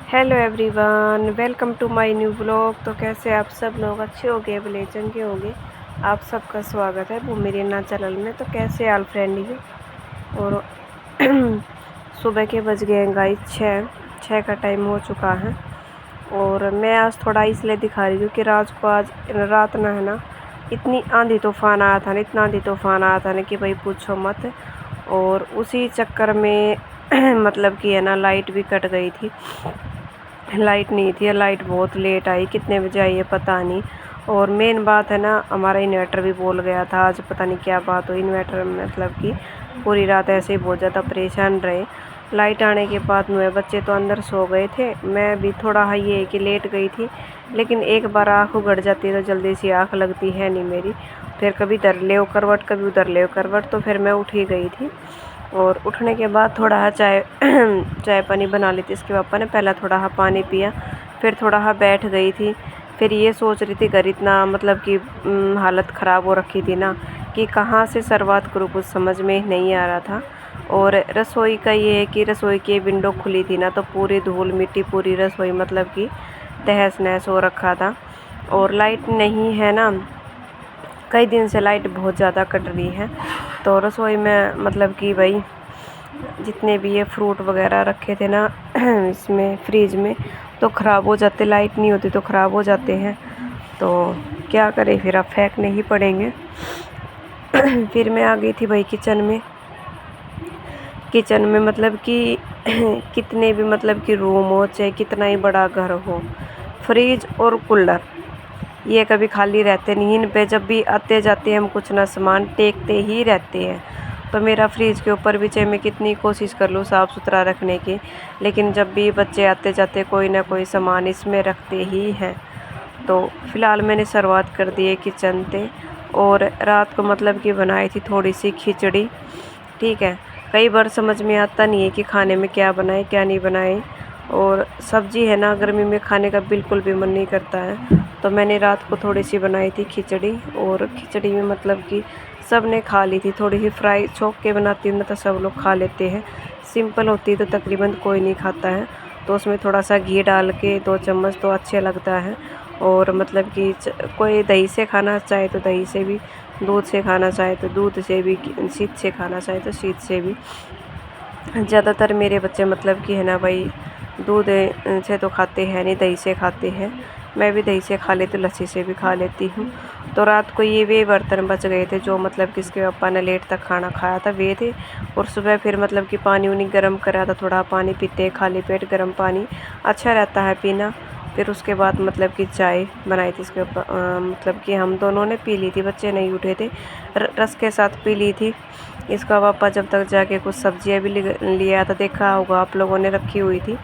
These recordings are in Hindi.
Hello everyone, welcome to my new blog. तो कैसे आप सब लोग अच्छे होंगे, भले चंगे होंगे। आप सबका स्वागत है वो मेरे ना चैनल में। तो कैसे आल फ्रेंडली है। और सुबह के बज गए हैं गाइस 6 का टाइम हो चुका है। और मैं आज थोड़ा इसलिए दिखा रही हूँ कि आज रात ना है ना, इतनी आंधी तूफान आया था ना, इतना आंधी तूफान आया था ना कि भाई पूछो मत। और उसी चक्कर में मतलब कि है ना, लाइट भी कट गई थी। लाइट नहीं थी, लाइट बहुत लेट आई, कितने बजे आई है पता नहीं। और मेन बात है ना, हमारा इन्वर्टर भी बोल गया था आज, पता नहीं क्या बात हुई। इन्वर्टर मतलब कि पूरी रात ऐसे ही बहुत ज़्यादा परेशान रहे। लाइट आने के बाद में बच्चे तो अंदर सो गए थे, मैं भी थोड़ा ये है कि लेट गई थी। लेकिन एक बार आँख उगड़ जाती है तो जल्दी सी आँख लगती है नहीं मेरी। फिर कभी इधर ले करवट, कभी उधर ले करवट, तो फिर मैं उठ ही गई थी। और उठने के बाद थोड़ा चाय चाय पानी बना ली थी इसके पापा ने। पहले थोड़ा पानी पिया, फिर थोड़ा बैठ गई थी। फिर ये सोच रही थी घर इतना मतलब कि हालत ख़राब हो रखी थी ना कि कहाँ से शुरुआत करूँ, कुछ समझ में नहीं आ रहा था। और रसोई का ये है कि रसोई की विंडो खुली थी ना, तो पूरी धूल मिट्टी, पूरी रसोई मतलब कि तहस नहस हो रखा था। और लाइट नहीं है ना, कई दिन से लाइट बहुत ज़्यादा कट रही है। तो रसोई में मतलब कि भाई जितने भी ये फ्रूट वगैरह रखे थे ना इसमें फ्रिज में, तो ख़राब हो जाते, लाइट नहीं होती तो ख़राब हो जाते हैं। तो क्या करें, फिर अब फेंकने ही पड़ेंगे। फिर मैं आ गई थी भाई किचन में मतलब कि कितने भी मतलब कि रूम हो, चाहे कितना ही बड़ा घर हो, फ्रिज और कूलर ये कभी खाली रहते नहीं। इन पे जब भी आते जाते हम कुछ ना सामान टेकते ही रहते हैं। तो मेरा फ्रिज के ऊपर भी चाहे मैं कितनी कोशिश कर लूँ साफ़ सुथरा रखने की, लेकिन जब भी बच्चे आते जाते कोई ना कोई सामान इसमें रखते ही हैं। तो फ़िलहाल मैंने शुरुआत कर दी है किचन से। और रात को मतलब कि बनाई थी थोड़ी सी खिचड़ी। ठीक है, कई बार समझ में आता नहीं है कि खाने में क्या बनाए क्या नहीं बनाए। और सब्ज़ी है ना, गर्मी में खाने का बिल्कुल भी मन नहीं करता है। तो मैंने रात को थोड़ी सी बनाई थी खिचड़ी। और खिचड़ी में मतलब कि सब ने खा ली थी। थोड़ी सी फ्राई छोंक के बनाती हूँ ना, तो सब लोग खा लेते हैं। सिंपल होती है तो तकरीबन कोई नहीं खाता है। तो उसमें थोड़ा सा घी डाल के 2 चम्मच तो अच्छे लगता है। और मतलब कि कोई दही से खाना चाहे तो दही से भी, दूध से खाना चाहे तो दूध से भी, शीत से खाना चाहे तो शीत से भी। ज़्यादातर मेरे बच्चे मतलब कि है ना भाई, दूध से तो खाते हैं नहीं, दही से खाते हैं। मैं भी दही से खा लेती हूँ, लस्सी से भी खा लेती हूँ। तो रात को ये वे बर्तन बच गए थे जो मतलब कि इसके पापा ने लेट तक खाना खाया था, वे थे। और सुबह फिर मतलब कि पानी उनी गर्म करा था, थोड़ा पानी पीते, खाली पेट गर्म पानी अच्छा रहता है पीना। फिर उसके बाद मतलब कि चाय बनाई थी इसके मतलब कि हम दोनों ने पी ली थी, बच्चे नहीं उठे थे। रस के साथ पी ली थी। इसका पापा जब तक जाके कुछ सब्जियां भी ले आया था, देखा होगा आप लोगों ने रखी हुई थी,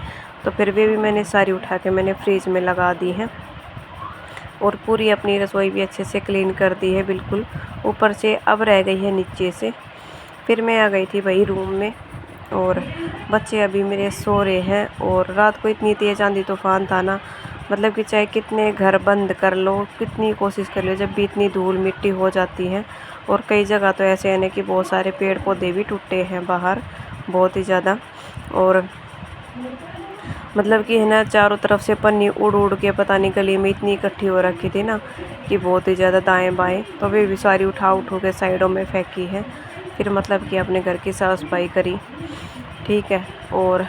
तो फिर वे भी मैंने सारी उठा के मैंने फ्रिज में लगा दी है। और पूरी अपनी रसोई भी अच्छे से क्लीन कर दी है बिल्कुल, ऊपर से अब रह गई है नीचे से। फिर मैं आ गई थी भाई रूम में। और बच्चे अभी मेरे सो रहे हैं। और रात को इतनी तेज़ आंधी तूफान था ना, मतलब कि चाहे कितने घर बंद कर लो, कितनी कोशिश कर लो, जब भी इतनी धूल मिट्टी हो जाती है। और कई जगह तो ऐसे है ना कि बहुत सारे पेड़ पौधे भी टूटे हैं बाहर, बहुत ही ज़्यादा। और मतलब कि है ना, चारों तरफ से पन्नी उड़ उड़ के पता नहीं गली में इतनी इकट्ठी हो रखी थी ना कि बहुत ही ज़्यादा दाएं बाएं, तो वे भी सारी उठा के साइडों में फेंकी है। फिर मतलब कि अपने घर की साफ़ सफाई करी। ठीक है। और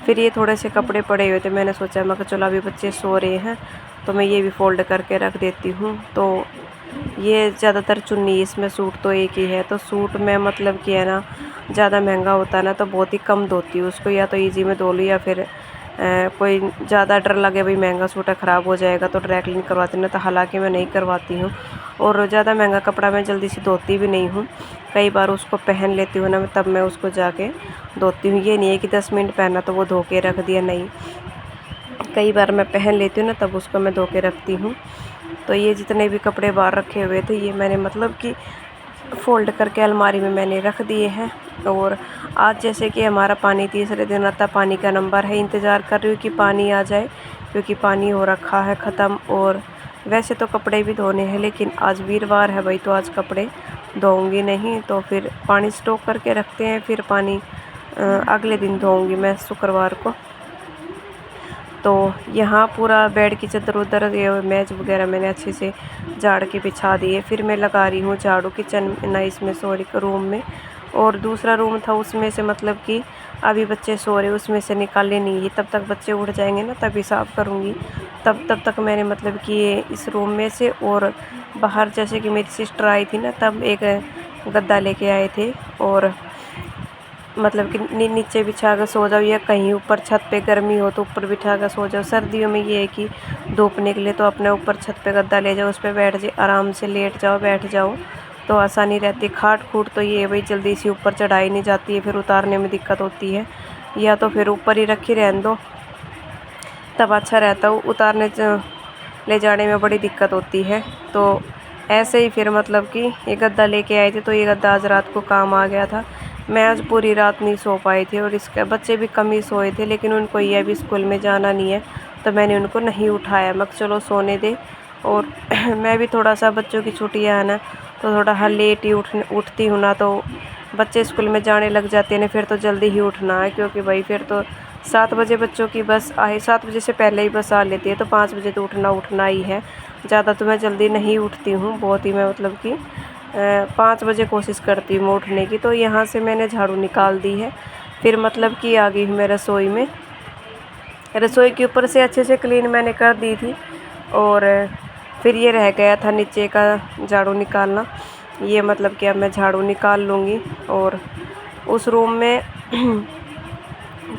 फिर ये थोड़े से कपड़े पड़े हुए थे, मैंने सोचा मैं चलो अभी बच्चे सो रहे हैं तो मैं ये भी फ़ोल्ड करके रख देती हूँ। तो ये ज़्यादातर चुन्नी, इसमें सूट तो एक ही है, तो सूट में मतलब कि है ना, ज़्यादा महंगा होता है ना तो बहुत ही कम धोती हूँ उसको, या तो ईजी में धो लूँ या फिर कोई ज़्यादा डर लगे भाई महंगा सूट है ख़राब हो जाएगा तो ड्राई क्लीन करवाती हूँ ना, तो हालांकि मैं नहीं करवाती हूँ। और ज़्यादा महंगा कपड़ा मैं जल्दी से धोती भी नहीं हूँ। कई बार उसको पहन लेती हूँ ना, तब मैं उसको जाके धोती हूँ। ये नहीं है कि 10 मिनट पहना तो वो धो के रख दिया, नहीं। कई बार मैं पहन लेती हूँ ना, तब उसको मैं धो के रखती हूँ। तो ये जितने भी कपड़े बाहर रखे हुए थे, ये मैंने मतलब कि फ़ोल्ड करके अलमारी में मैंने रख दिए हैं। और आज जैसे कि हमारा पानी तीसरे दिन आता, पानी का नंबर है, इंतज़ार कर रही हूँ कि पानी आ जाए, क्योंकि पानी हो रखा है ख़त्म। और वैसे तो कपड़े भी धोने हैं, लेकिन आज वीरवार है भाई, तो आज कपड़े धोऊंगी नहीं। तो फिर पानी स्टॉक करके रखते हैं, फिर पानी अगले दिन धोऊंगी मैं शुक्रवार को। तो यहाँ पूरा बेड की चादर उधर मेज वगैरह मैंने अच्छे से झाड़ के बिछा दिए। फिर मैं लगा रही हूँ झाड़ू किचन ना इसमें सॉरी रूम में। और दूसरा रूम था उसमें से मतलब कि अभी बच्चे सो रहे उसमें से निकाले नहीं है, तब तक बच्चे उठ जाएंगे ना तभी साफ़ करूँगी। तब तक मैंने मतलब कि इस रूम में से और बाहर जैसे कि मेरी सिस्टर आई थी ना तब एक गद्दा लेके आए थे और मतलब कि नीचे बिछा कर सो जाओ या कहीं ऊपर छत पे गर्मी हो तो ऊपर बिठा कर सो जाओ। सर्दियों में ये है कि धूप निकले तो अपने ऊपर छत पे गद्दा ले जाओ, उस पर बैठ जाए, आराम से लेट जाओ बैठ जाओ तो आसानी रहती है। खाट खूट तो ये भाई जल्दी से ऊपर चढ़ाई नहीं जाती है, फिर उतारने में दिक्कत होती है, या तो फिर ऊपर ही रखी रहने दो तब अच्छा रहता है, उतारने ले जाने में बड़ी दिक्कत होती है। तो ऐसे ही फिर मतलब कि ये गद्दा लेके आए थे तो ये गद्दा आज रात को काम आ गया था। मैं आज पूरी रात नहीं सो पाई थी और इसके बच्चे भी कम ही सोए थे, लेकिन उनको ये अभी स्कूल में जाना नहीं है तो मैंने उनको नहीं उठाया, मैं चलो सोने दे। और मैं भी थोड़ा सा बच्चों की छुट्टियाँ है ना तो थोड़ा लेट ही उठती हूँ ना, तो बच्चे स्कूल में जाने लग जाते हैं फिर तो जल्दी ही उठना है, क्योंकि भाई फिर तो 7 बजे बच्चों की बस आए, 7 बजे से पहले ही बस आ लेती है तो 5 बजे तो उठना ही है। ज़्यादा तो मैं जल्दी नहीं उठती हूँ, बहुत ही मैं मतलब कि 5 बजे कोशिश करती हूँ उठने की। तो यहाँ से मैंने झाड़ू निकाल दी है, फिर मतलब कि आ गई हूँ मैं रसोई में। रसोई के ऊपर से अच्छे से क्लीन मैंने कर दी थी और फिर ये रह गया था नीचे का झाड़ू निकालना। ये मतलब कि अब मैं झाड़ू निकाल लूँगी। और उस रूम में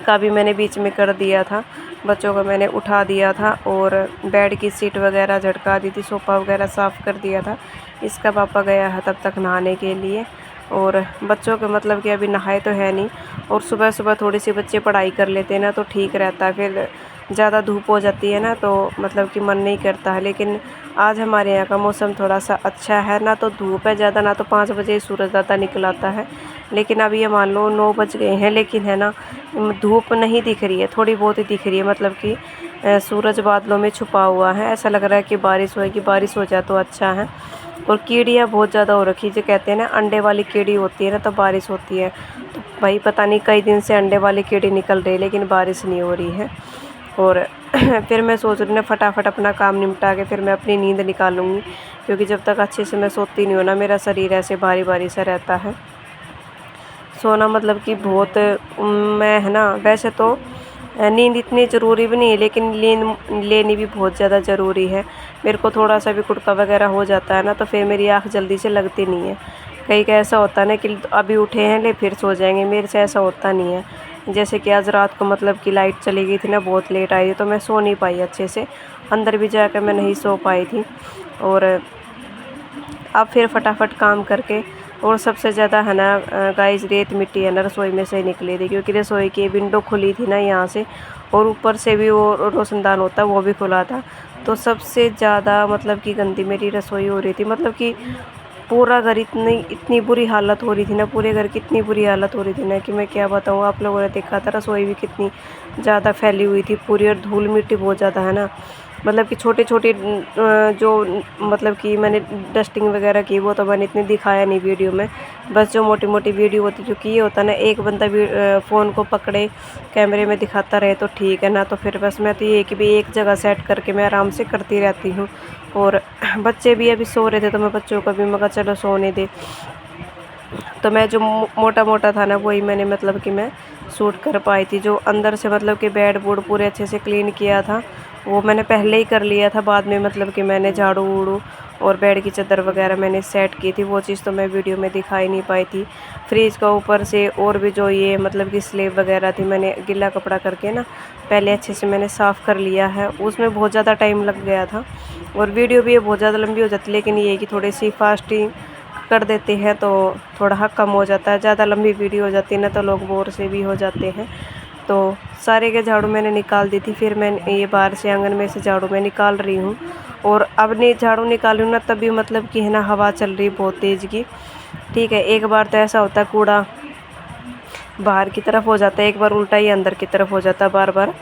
का भी मैंने बीच में कर दिया था, बच्चों को मैंने उठा दिया था और बेड की सीट वगैरह झटका दी थी, सोफ़ा वगैरह साफ़ कर दिया था। इसका पापा गया है तब तक नहाने के लिए और बच्चों के मतलब कि अभी नहाए तो है नहीं। और सुबह सुबह थोड़ी सी बच्चे पढ़ाई कर लेते हैं ना तो ठीक रहता है, फिर ज़्यादा धूप हो जाती है ना तो मतलब कि मन नहीं करता है। लेकिन आज हमारे यहाँ का मौसम थोड़ा सा अच्छा है, ना तो धूप है ज़्यादा, ना तो 5 बजे ही सूरज ज़्यादा निकल आता है। लेकिन अभी ये मान लो 9 बज गए हैं, लेकिन है ना धूप नहीं दिख रही है, थोड़ी बहुत ही दिख रही है, मतलब कि सूरज बादलों में छुपा हुआ है। ऐसा लग रहा है कि बारिश होएगी, बारिश हो जाए तो अच्छा है। और कीड़ियाँ बहुत ज़्यादा हो रखी, जो कहते हैं ना अंडे वाली कीड़ी होती है ना तो बारिश होती है। तो भाई पता नहीं कई दिन से अंडे वाली कीड़ी निकल रही है लेकिन बारिश नहीं हो रही है। और फिर मैं सोच रही हूँ फटाफट अपना काम निपटा के फिर मैं अपनी नींद निकालूंगी, क्योंकि जब तक अच्छे से मैं सोती नहीं हूँ ना मेरा शरीर ऐसे भारी भारी सा रहता है। सोना मतलब कि बहुत मैं है ना, वैसे तो नींद इतनी ज़रूरी भी नहीं है लेकिन नींद लेनी भी बहुत ज़्यादा ज़रूरी है। मेरे को थोड़ा सा भी गुड़का वगैरह हो जाता है ना तो फिर मेरी आँख जल्दी से लगती नहीं है। कई का ऐसा होता है ना कि अभी उठे हैं ले फिर सो जाएंगे, मेरे से ऐसा होता नहीं है। जैसे कि आज रात को मतलब कि लाइट चली गई थी ना, बहुत लेट आई थी तो मैं सो नहीं पाई अच्छे से, अंदर भी जाकर मैं नहीं सो पाई थी। और अब फिर फटाफट काम करके, और सबसे ज़्यादा है ना गाइस रेत मिट्टी है ना रसोई में से निकली थी, क्योंकि रसोई की विंडो खुली थी ना यहाँ से, और ऊपर से भी वो रोशनदान होता है वो भी खुला था। तो सबसे ज़्यादा मतलब कि गंदी मेरी रसोई हो रही थी, मतलब कि पूरा घर इतनी बुरी हालत हो रही थी ना, पूरे घर की इतनी बुरी हालत हो रही थी ना कि मैं क्या बताऊँ। आप लोगों ने देखा था रसोई भी कितनी ज़्यादा फैली हुई थी पूरी, और धूल मिट्टी बहुत ज़्यादा है ना, मतलब कि छोटे छोटे जो मतलब कि मैंने डस्टिंग वगैरह की वो तो मैंने इतनी दिखाया नहीं वीडियो में, बस जो मोटी मोटी वीडियो होती, क्योंकि ये होता ना एक बंदा भी फ़ोन को पकड़े कैमरे में दिखाता रहे तो ठीक है ना, तो फिर बस मैं तो ये कि भी एक जगह सेट करके मैं आराम से करती रहती हूँ। और बच्चे भी अभी सो रहे थे तो मैं बच्चों को भी मगर चलो सोने दे, तो मैं जो मोटा मोटा था ना वही मैंने मतलब कि मैं शूट कर पाई थी। जो अंदर से मतलब कि बेड बोर्ड पूरे अच्छे से क्लीन किया था वो मैंने पहले ही कर लिया था, बाद में मतलब कि मैंने झाड़ू वूड़ू और बेड की चादर वगैरह मैंने सेट की थी, वो चीज़ तो मैं वीडियो में दिखाई नहीं पाई थी। फ्रिज का ऊपर से और भी जो ये मतलब कि स्लेब वगैरह थी मैंने गिला कपड़ा करके ना पहले अच्छे से मैंने साफ़ कर लिया है, उसमें बहुत ज़्यादा टाइम लग गया था और वीडियो भी ये बहुत ज़्यादा लंबी हो जाती, लेकिन ये कि थोड़ी सी फास्टिंग कर देते हैं तो थोड़ा कम हो जाता है। ज़्यादा लंबी वीडियो हो जाती है ना तो लोग बोर से भी हो जाते हैं। तो सारे के झाड़ू मैंने निकाल दी थी, फिर मैं ये बाहर से आंगन में से झाड़ू मैं निकाल रही हूँ। और अब नहीं झाड़ू निकाल रही हूँ ना तभी मतलब कि है ना हवा चल रही बहुत तेज़ की, ठीक है। एक बार तो ऐसा होता है कूड़ा बाहर की तरफ हो जाता है, एक बार उल्टा ही अंदर की तरफ हो जाता है बार बार,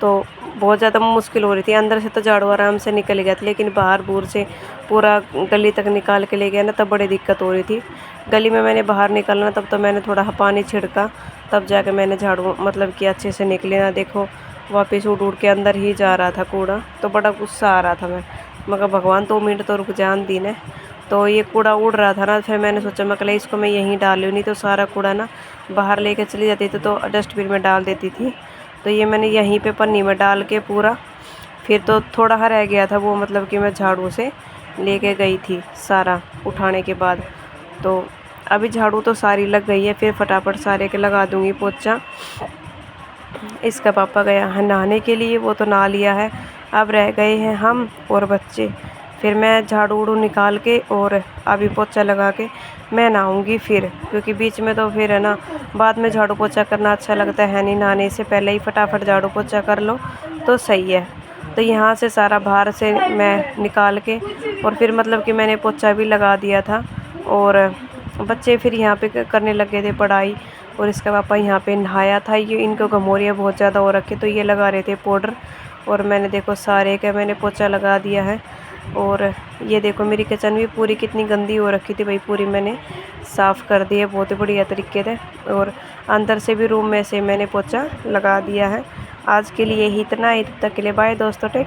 तो बहुत ज़्यादा मुश्किल हो रही थी। अंदर से तो झाड़ू आराम से निकल गया था, लेकिन बाहर बूर से पूरा गली तक निकाल के ले गया ना तब बड़ी दिक्कत हो रही थी। गली में मैंने बाहर निकालना तब तो मैंने थोड़ा पानी छिड़का, तब जाके मैंने झाड़ू मतलब कि अच्छे से निकले ना। देखो वापस उड़ उड़ के अंदर ही जा रहा था कूड़ा। तो बड़ा गुस्सा आ रहा था मगर भगवान 2 मिनट तो रुक जान दी ने। तो ये कूड़ा उड़ रहा था ना, फिर मैंने सोचा मैं कल इसको मैं यहीं डाल लूँ, नहीं तो सारा कूड़ा ना बाहर लेके चली जाती थी तो डस्टबिन में डाल देती थी। तो ये मैंने यहीं पे पन्नी में डाल के पूरा, फिर तो थोड़ा रह गया था वो मतलब कि मैं झाड़ू से लेके गई थी सारा उठाने के बाद। तो अभी झाड़ू तो सारी लग गई है, फिर फटाफट सारे के लगा दूंगी पोछा। इसका पापा गया है नहाने के लिए, वो तो नहा लिया है। अब रह गए हैं हम और बच्चे। फिर मैं झाड़ू उड़ू निकाल के और अभी पोछा लगा के मैं नहाऊंगी फिर, क्योंकि बीच में तो फिर है ना बाद में झाड़ू पोछा करना अच्छा लगता है नहीं, नहाने से पहले ही फटाफट झाड़ू पोछा कर लो तो सही है। तो यहाँ से सारा बाहर से मैं निकाल के और फिर मतलब कि मैंने पोछा भी लगा दिया था। और बच्चे फिर यहाँ पे करने लगे थे पढ़ाई, और इसका पापा यहाँ पे नहाया था। ये इनको गमोरियाँ बहुत ज़्यादा हो रखे तो ये लगा रहे थे पाउडर, और मैंने देखो सारे का मैंने पोछा लगा दिया है। और ये देखो मेरी किचन भी पूरी कितनी गंदी हो रखी थी भाई, पूरी मैंने साफ़ कर दी है बहुत ही बढ़िया तरीके से। और अंदर से भी रूम में से मैंने पोछा लगा दिया है। आज के लिए ही इतना ही, तब तक के लिए बाय दोस्तों, टेक।